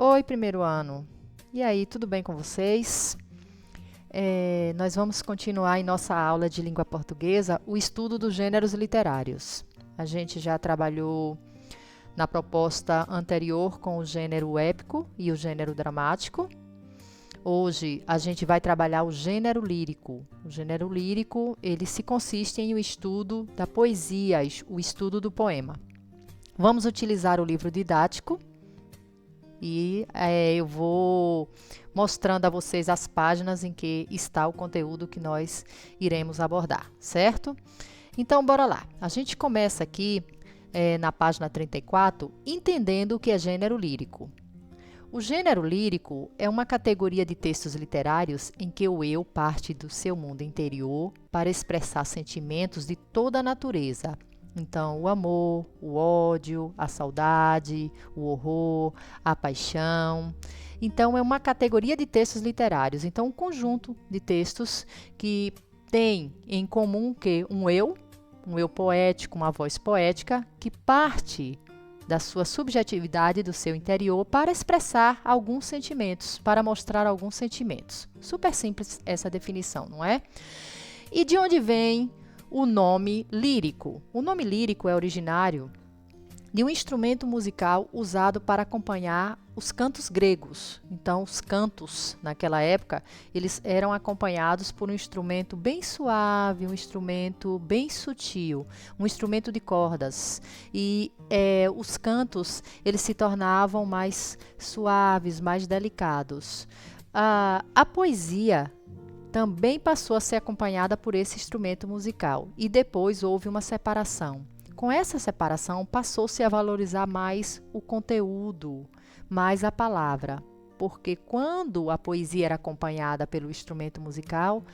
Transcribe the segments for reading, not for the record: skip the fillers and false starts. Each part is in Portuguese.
Oi, primeiro ano. E aí, tudo bem com vocês? Nós vamos continuar em nossa aula de língua portuguesa o estudo dos gêneros literários. A gente já trabalhou na proposta anterior com o gênero épico e o gênero dramático. Hoje a gente vai trabalhar o gênero lírico. O gênero lírico, ele se consiste em o estudo da poesia, o estudo do poema. Vamos utilizar o livro didático e eu vou mostrando a vocês as páginas em que está o conteúdo que nós iremos abordar, certo? Então, bora lá. A gente começa aqui na página 34, entendendo o que é gênero lírico. O gênero lírico é uma categoria de textos literários em que o eu parte do seu mundo interior para expressar sentimentos de toda a natureza. Então, o amor, o ódio, a saudade, o horror, a paixão. Então, é uma categoria de textos literários. Então, um conjunto de textos que tem em comum que um eu poético, uma voz poética, que parte da sua subjetividade, do seu interior, para expressar alguns sentimentos, para mostrar alguns sentimentos. Super simples essa definição, não é? E de onde vem o nome lírico? O nome lírico é originário de um instrumento musical usado para acompanhar os cantos gregos. Então, os cantos, naquela época, eles eram acompanhados por um instrumento bem suave, um instrumento bem sutil, um instrumento de cordas. E os cantos, eles se tornavam mais suaves, mais delicados. A poesia também passou a ser acompanhada por esse instrumento musical e depois houve uma separação. Com essa separação, passou-se a valorizar mais o conteúdo, mais a palavra, porque quando a poesia era acompanhada pelo instrumento musical,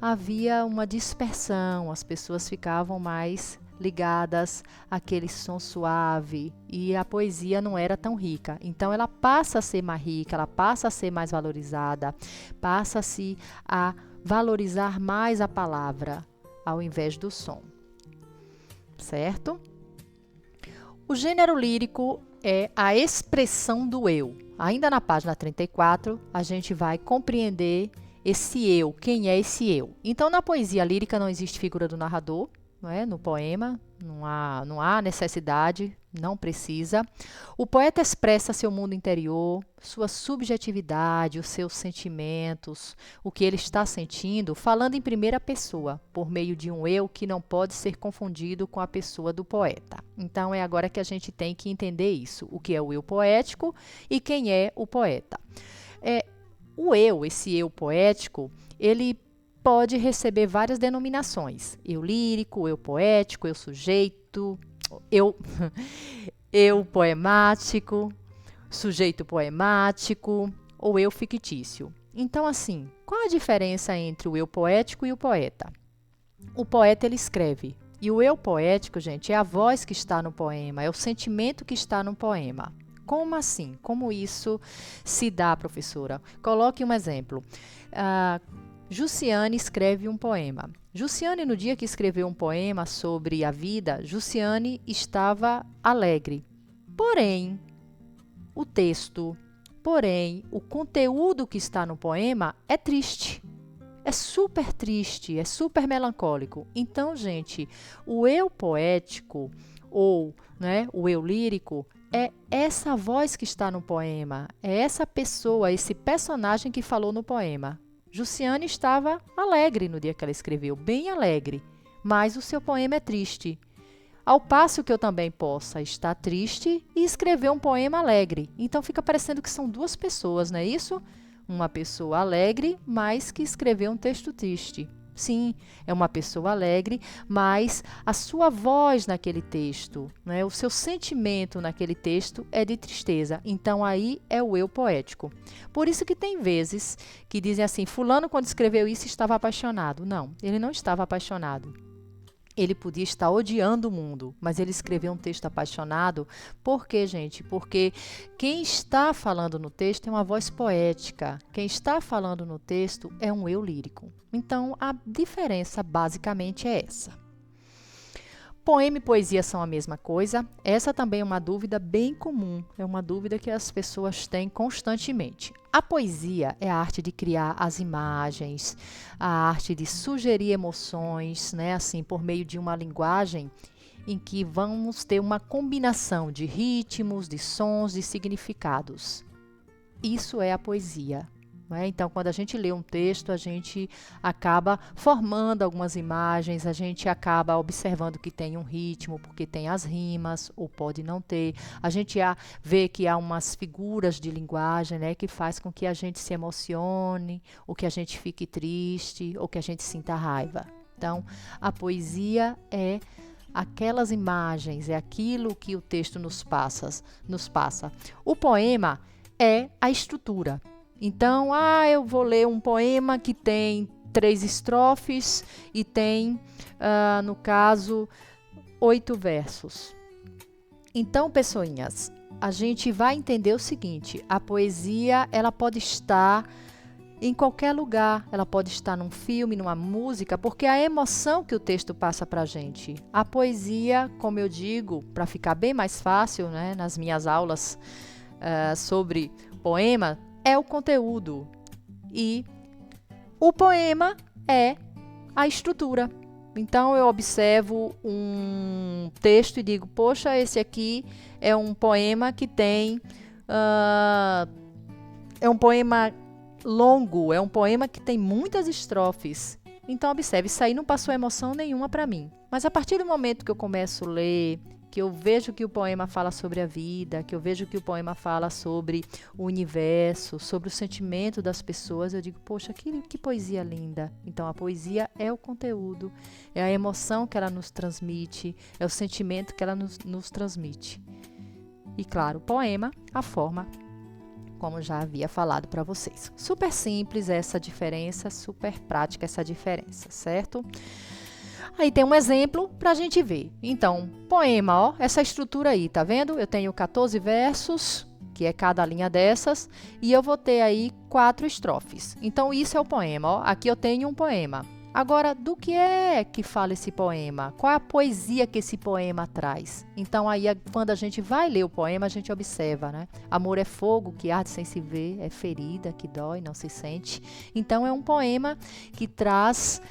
havia uma dispersão, as pessoas ficavam mais ligadas àquele som suave e a poesia não era tão rica. Então, ela passa a ser mais rica, ela passa a ser mais valorizada, passa-se a valorizar mais a palavra ao invés do som. Certo? O gênero lírico é a expressão do eu. Ainda na página 34, a gente vai compreender esse eu, quem é esse eu. Então, na poesia lírica não existe figura do narrador, não é? No poema, não há necessidade, não precisa. O poeta expressa seu mundo interior, sua subjetividade, os seus sentimentos, o que ele está sentindo, falando em primeira pessoa, por meio de um eu que não pode ser confundido com a pessoa do poeta. Então, é agora que a gente tem que entender isso, o que é o eu poético e quem é o poeta. Esse eu poético, ele pode receber várias denominações. Eu lírico, eu poético, eu sujeito, eu poemático, sujeito poemático ou eu fictício. Então, assim, qual a diferença entre o eu poético e o poeta? O poeta, ele escreve. E o eu poético, gente, é a voz que está no poema, é o sentimento que está no poema. Como assim? Como isso se dá, professora? Coloque um exemplo. Jussiane escreve um poema. Jussiane, no dia que escreveu um poema sobre a vida, Jussiane estava alegre. Porém, o conteúdo que está no poema é triste. É super melancólico. Então, gente, o eu poético ou o eu lírico é essa voz que está no poema, é essa pessoa, esse personagem que falou no poema. Jussiane estava alegre no dia que ela escreveu, bem alegre, mas o seu poema é triste. Ao passo que eu também possa estar triste e escrever um poema alegre. Então, fica parecendo que são duas pessoas, não é isso? Uma pessoa alegre, mas que escreveu um texto triste. Sim, é uma pessoa alegre, mas a sua voz naquele texto, o seu sentimento naquele texto é de tristeza. Então, aí é o eu poético. Por isso que tem vezes que dizem assim, fulano quando escreveu isso estava apaixonado. Não, ele não estava apaixonado. Ele podia estar odiando o mundo, mas ele escreveu um texto apaixonado. Por quê, gente? Porque quem está falando no texto é uma voz poética. Quem está falando no texto é um eu lírico. Então, a diferença basicamente é essa. Poema e poesia são a mesma coisa? Essa também é uma dúvida bem comum, é uma dúvida que as pessoas têm constantemente. A poesia é a arte de criar as imagens, a arte de sugerir emoções, né, assim, por meio de uma linguagem em que vamos ter uma combinação de ritmos, de sons, de significados. Isso é a poesia. Então, quando a gente lê um texto, a gente acaba formando algumas imagens, a gente acaba observando que tem um ritmo, porque tem as rimas, ou pode não ter. A gente vê que há umas figuras de linguagem, né, que faz com que a gente se emocione, ou que a gente fique triste, ou que a gente sinta raiva. Então, a poesia é aquelas imagens, é aquilo que o texto nos passa. O poema é a estrutura. Então, eu vou ler um poema que tem 3 estrofes e tem, no caso, 8 versos. Então, pessoinhas, a gente vai entender o seguinte: a poesia, ela pode estar em qualquer lugar, ela pode estar num filme, numa música, porque é a emoção que o texto passa para a gente. A poesia, como eu digo, para ficar bem mais fácil, né, nas minhas aulas sobre poema, é o conteúdo e o poema é a estrutura. Então, eu observo um texto e digo, poxa, esse aqui é um poema que tem... é um poema longo, é um poema que tem muitas estrofes. Então, observe, isso aí não passou emoção nenhuma para mim. Mas a partir do momento que eu começo a ler, que eu vejo que o poema fala sobre a vida, que eu vejo que o poema fala sobre o universo, sobre o sentimento das pessoas, eu digo, poxa, que poesia linda. Então, a poesia é o conteúdo, é a emoção que ela nos transmite, é o sentimento que ela nos transmite. E, claro, o poema, a forma, como já havia falado para vocês. Super simples essa diferença, super prática essa diferença, certo? Aí tem um exemplo para a gente ver. Então, poema, ó, essa estrutura aí, tá vendo? Eu tenho 14 versos, que é cada linha dessas, e eu vou ter aí 4 estrofes. Então, isso é o poema, ó. Aqui eu tenho um poema. Agora, do que é que fala esse poema? Qual é a poesia que esse poema traz? Então, aí, quando a gente vai ler o poema, a gente observa, né? Amor é fogo que arde sem se ver, é ferida que dói, não se sente. Então, é um poema que traz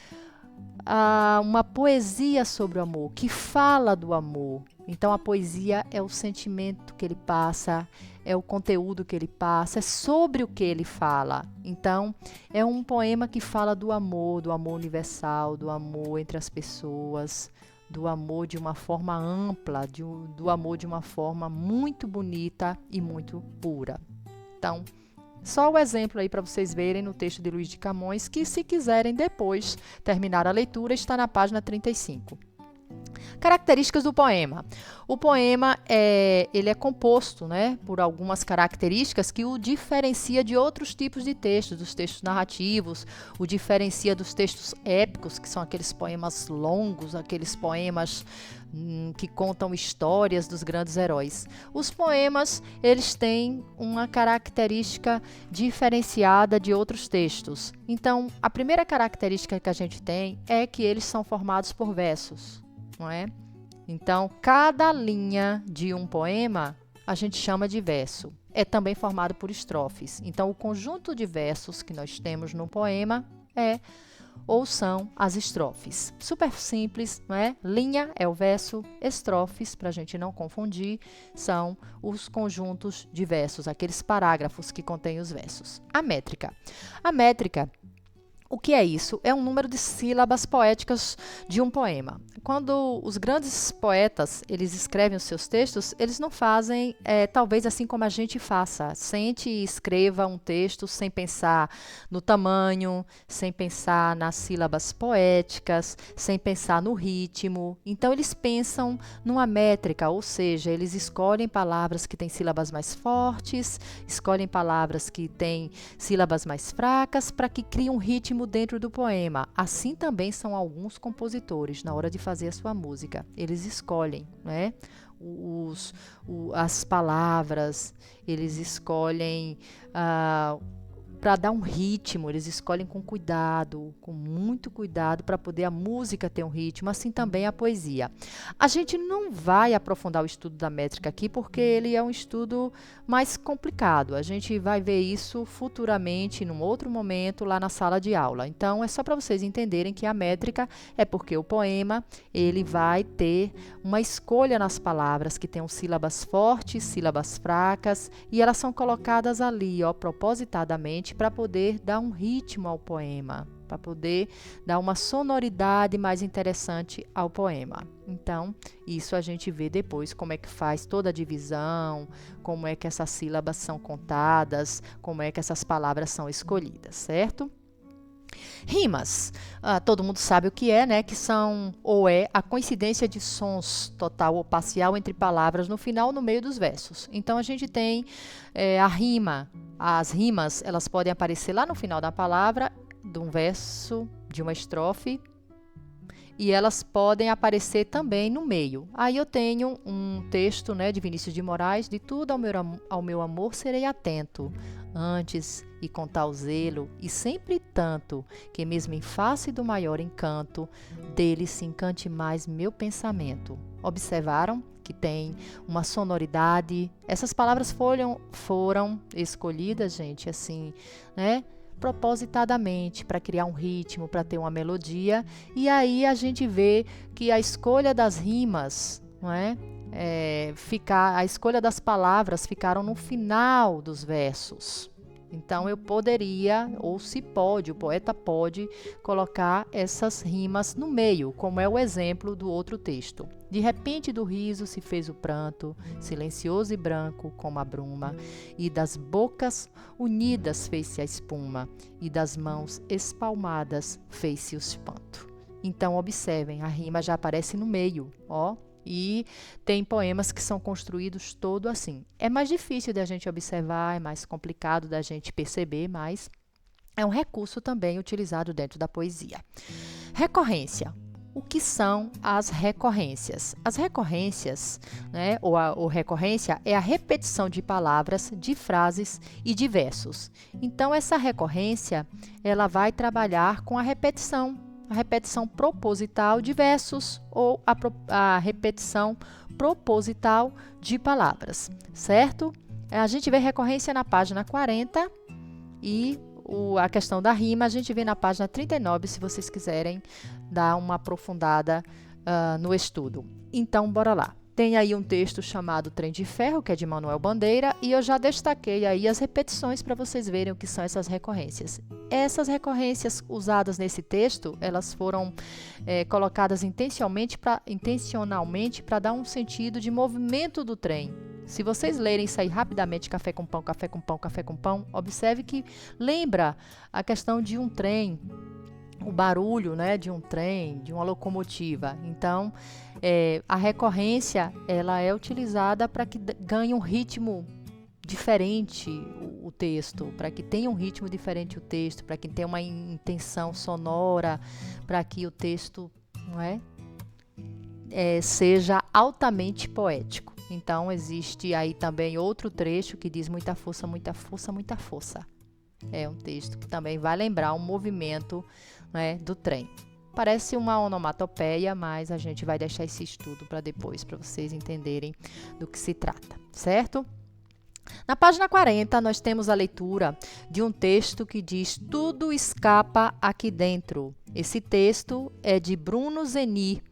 uma poesia sobre o amor, que fala do amor. Então, a poesia é o sentimento que ele passa, é o conteúdo que ele passa, é sobre o que ele fala. Então, é um poema que fala do amor universal, do amor entre as pessoas, do amor de uma forma ampla, do amor de uma forma muito bonita e muito pura. Então, só o exemplo aí para vocês verem no texto de Luís de Camões, que se quiserem depois terminar a leitura, está na página 35. Características do poema. O poema ele é composto, né, por algumas características que o diferencia de outros tipos de textos, dos textos narrativos, o diferencia dos textos épicos, que são aqueles poemas longos, aqueles poemas que contam histórias dos grandes heróis. Os poemas, eles têm uma característica diferenciada de outros textos. Então, a primeira característica que a gente tem é que eles são formados por versos, não é? Então, cada linha de um poema a gente chama de verso. É também formado por estrofes. Então, o conjunto de versos que nós temos no poema são as estrofes. Super simples, não é? Linha é o verso, estrofes, para a gente não confundir, são os conjuntos de versos, aqueles parágrafos que contêm os versos. A métrica. A métrica, o que é isso? É um número de sílabas poéticas de um poema. Quando os grandes poetas eles escrevem os seus textos, eles não fazem, talvez assim como a gente faça. Sente e escreva um texto sem pensar no tamanho, sem pensar nas sílabas poéticas, sem pensar no ritmo. Então, eles pensam numa métrica, ou seja, eles escolhem palavras que têm sílabas mais fortes, escolhem palavras que têm sílabas mais fracas, para que criem um ritmo dentro do poema. Assim também são alguns compositores na hora de fazer a sua música. Eles escolhem, né, as palavras, eles escolhem para dar um ritmo, eles escolhem com cuidado, com muito cuidado, para poder a música ter um ritmo, assim também a poesia. A gente não vai aprofundar o estudo da métrica aqui, porque ele é um estudo mais complicado. A gente vai ver isso futuramente, num outro momento, lá na sala de aula. Então, é só para vocês entenderem que a métrica é porque o poema, ele vai ter uma escolha nas palavras, que tenham sílabas fortes, sílabas fracas, e elas são colocadas ali, ó, propositadamente, para poder dar um ritmo ao poema, para poder dar uma sonoridade mais interessante ao poema. Então, isso a gente vê depois como é que faz toda a divisão, como é que essas sílabas são contadas, como é que essas palavras são escolhidas, certo? Rimas, todo mundo sabe o que é, né? Que são ou é a coincidência de sons total ou parcial entre palavras no final ou no meio dos versos. Então a gente tem a rima. As rimas, elas podem aparecer lá no final da palavra, de um verso, de uma estrofe, e elas podem aparecer também no meio. Aí eu tenho um texto, né, de Vinícius de Moraes: de tudo ao meu amor serei atento, antes e com tal zelo, e sempre tanto, que mesmo em face do maior encanto, dele se encante mais meu pensamento. Observaram que tem uma sonoridade? Essas palavras foram escolhidas, gente, assim, né? Propositadamente, para criar um ritmo, para ter uma melodia, e aí a gente vê que a escolha das rimas, não é? A escolha das palavras ficaram no final dos versos. Então eu poderia, ou se pode, o poeta pode colocar essas rimas no meio, como é o exemplo do outro texto. De repente do riso se fez o pranto, silencioso e branco como a bruma, e das bocas unidas fez-se a espuma, e das mãos espalmadas fez-se o espanto. Então observem, a rima já aparece no meio, ó. E tem poemas que são construídos todo assim. É mais difícil da gente observar, é mais complicado da gente perceber, mas é um recurso também utilizado dentro da poesia. Recorrência. O que são as recorrências? As recorrências, né, ou recorrência, é a repetição de palavras, de frases e de versos. Então, essa recorrência, ela vai trabalhar com a repetição proposital de versos ou a repetição proposital de palavras, certo? A gente vê recorrência na página 40 e a questão da rima a gente vê na página 39, se vocês quiserem dar uma aprofundada no estudo. Então, bora lá. Tem aí um texto chamado Trem de Ferro, que é de Manuel Bandeira, e eu já destaquei aí as repetições para vocês verem o que são essas recorrências. Essas recorrências usadas nesse texto, elas foram colocadas intencionalmente para dar um sentido de movimento do trem. Se vocês lerem isso aí rapidamente, café com pão, café com pão, café com pão, observe que lembra a questão de um trem, o barulho, né, de um trem, de uma locomotiva. Então, a recorrência, ela é utilizada para que ganhe um ritmo diferente o texto, para que tenha um ritmo diferente o texto, para que tenha uma intenção sonora, para que o texto, não é, seja altamente poético. Então, existe aí também outro trecho que diz muita força, muita força, muita força. É um texto que também vai lembrar um movimento, né, do trem. Parece uma onomatopeia, mas a gente vai deixar esse estudo para depois, para vocês entenderem do que se trata, certo? Na página 40, nós temos a leitura de um texto que diz: tudo escapa aqui dentro. Esse texto é de Bruno Zeni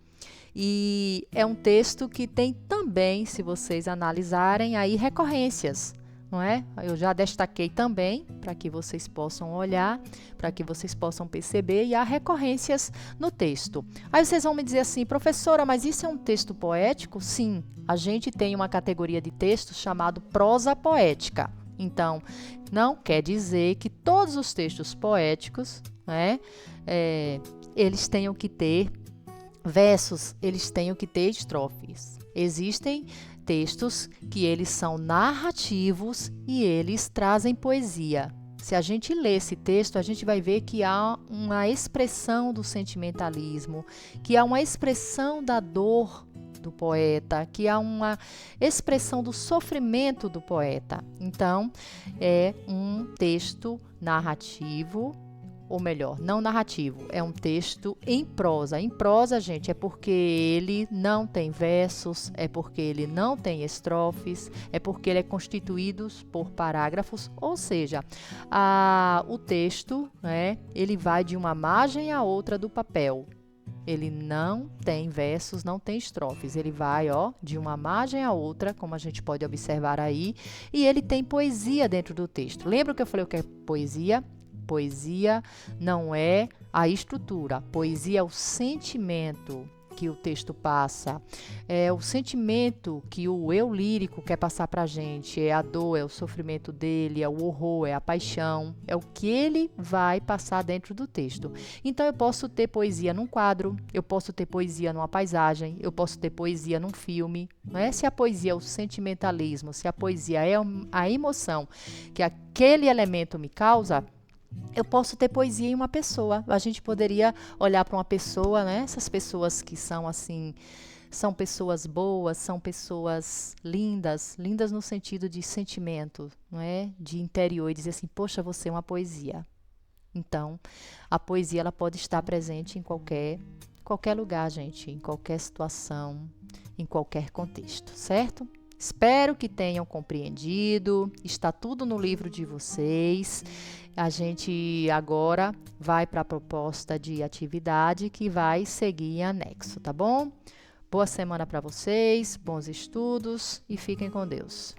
e é um texto que tem também, se vocês analisarem, aí recorrências. Não é? Eu já destaquei também para que vocês possam olhar, para que vocês possam perceber, e há recorrências no texto. Aí vocês vão me dizer assim: professora, mas isso é um texto poético? Sim, a gente tem uma categoria de texto chamado prosa poética. Então, não quer dizer que todos os textos poéticos, né, eles tenham que ter versos, eles tenham que ter estrofes. Existem textos que eles são narrativos e eles trazem poesia. Se a gente lê esse texto, a gente vai ver que há uma expressão do sentimentalismo, que há uma expressão da dor do poeta, que há uma expressão do sofrimento do poeta. Então, é um texto narrativo, ou melhor, não narrativo, é um texto em prosa. Em prosa, gente, é porque ele não tem versos, é porque ele não tem estrofes, é porque ele é constituído por parágrafos, ou seja, o texto, né, ele vai de uma margem à outra do papel. Ele não tem versos, não tem estrofes, ele vai, de uma margem à outra, como a gente pode observar aí, e ele tem poesia dentro do texto. Lembra que eu falei o que é poesia? Poesia não é a estrutura, poesia é o sentimento que o texto passa, é o sentimento que o eu lírico quer passar para a gente, é a dor, é o sofrimento dele, é o horror, é a paixão, é o que ele vai passar dentro do texto. Então eu posso ter poesia num quadro, eu posso ter poesia numa paisagem, eu posso ter poesia num filme, não é? Se a poesia é o sentimentalismo, se a poesia é a emoção que aquele elemento me causa, eu posso ter poesia em uma pessoa. A gente poderia olhar para uma pessoa, né? Essas pessoas que são assim, são pessoas boas, são pessoas lindas, lindas no sentido de sentimento, não é? De interior, e dizer assim, poxa, você é uma poesia. Então, a poesia ela pode estar presente em qualquer lugar, gente, em qualquer situação, em qualquer contexto, certo? Espero que tenham compreendido. Está tudo no livro de vocês. A gente agora vai para a proposta de atividade que vai seguir em anexo, tá bom? Boa semana para vocês, bons estudos e fiquem com Deus.